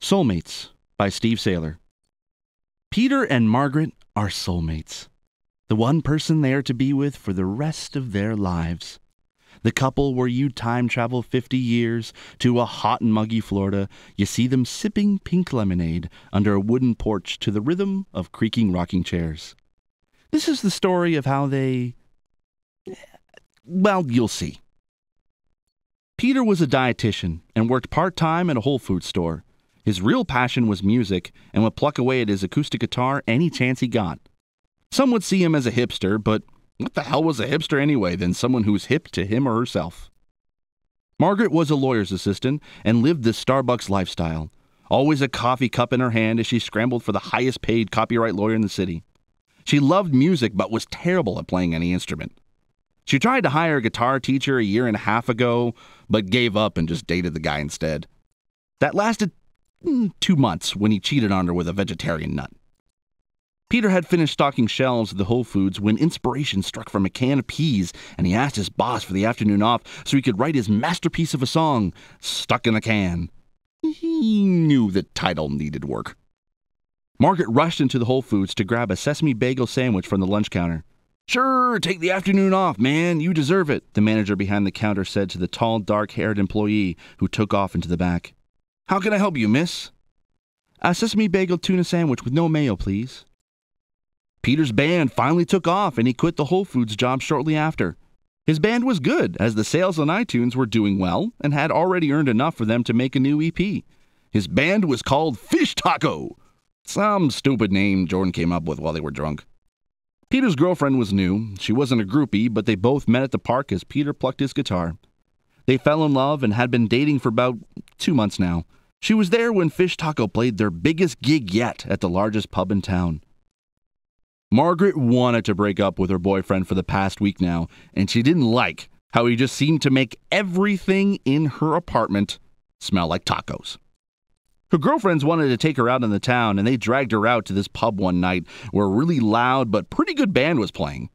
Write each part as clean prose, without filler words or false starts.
Soulmates by Steve Saylor. Peter and Margaret are soulmates. The one person they are to be with for the rest of their lives. The couple where you time travel 50 years to a hot and muggy Florida, you see them sipping pink lemonade under a wooden porch to the rhythm of creaking rocking chairs. This is the story of how they... well, you'll see. Peter was a dietitian and worked part-time at a Whole Foods store. His real passion was music and would pluck away at his acoustic guitar any chance he got. Some would see him as a hipster, but what the hell was a hipster anyway than someone who's hip to him or herself? Margaret was a lawyer's assistant and lived the Starbucks lifestyle, always a coffee cup in her hand as she scrambled for the highest-paid copyright lawyer in the city. She loved music but was terrible at playing any instrument. She tried to hire a guitar teacher a year and a half ago, but gave up and just dated the guy instead. That lasted 2 months when he cheated on her with a vegetarian nut. Peter had finished stocking shelves at the Whole Foods when inspiration struck from a can of peas, and he asked his boss for the afternoon off so he could write his masterpiece of a song, Stuck in the Can. He knew the title needed work. Margaret rushed into the Whole Foods to grab a sesame bagel sandwich from the lunch counter. "Sure, take the afternoon off, man. You deserve it," the manager behind the counter said to the tall, dark-haired employee who took off into the back. "How can I help you, miss?" "A sesame bagel tuna sandwich with no mayo, please." Peter's band finally took off, and he quit the Whole Foods job shortly after. His band was good, as the sales on iTunes were doing well and had already earned enough for them to make a new EP. His band was called Fish Taco, some stupid name Jordan came up with while they were drunk. Peter's girlfriend was new. She wasn't a groupie, but they both met at the park as Peter plucked his guitar. They fell in love and had been dating for about 2 months now. She was there when Fish Taco played their biggest gig yet at the largest pub in town. Margaret wanted to break up with her boyfriend for the past week now, and she didn't like how he just seemed to make everything in her apartment smell like tacos. Her girlfriends wanted to take her out in the town, and they dragged her out to this pub one night where a really loud but pretty good band was playing.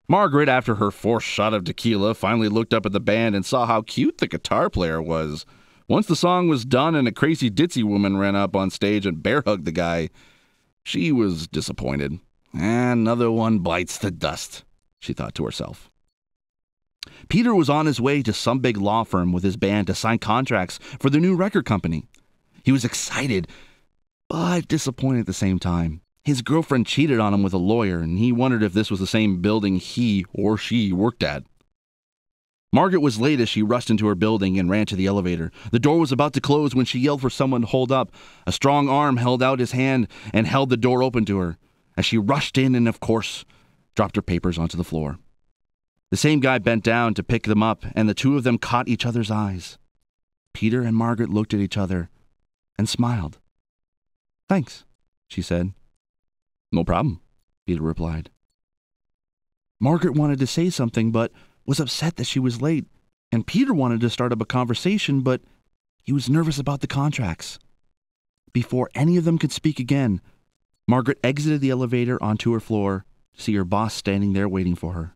Margaret, after her 4th shot of tequila, finally looked up at the band and saw how cute the guitar player was. Once the song was done and a crazy ditzy woman ran up on stage and bear-hugged the guy, she was disappointed. "Another one bites the dust," she thought to herself. Peter was on his way to some big law firm with his band to sign contracts for their new record company. He was excited, but disappointed at the same time. His girlfriend cheated on him with a lawyer, and he wondered if this was the same building he or she worked at. Margaret was late as she rushed into her building and ran to the elevator. The door was about to close when she yelled for someone to hold up. A strong arm held out his hand and held the door open to her, as she rushed in and, of course, dropped her papers onto the floor. The same guy bent down to pick them up, and the two of them caught each other's eyes. Peter and Margaret looked at each other and smiled. "Thanks," she said. "No problem," Peter replied. Margaret wanted to say something, but was upset that she was late, and Peter wanted to start up a conversation, but he was nervous about the contracts. Before any of them could speak again, Margaret exited the elevator onto her floor to see her boss standing there waiting for her.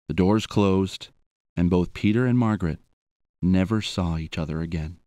The doors closed, and both Peter and Margaret never saw each other again.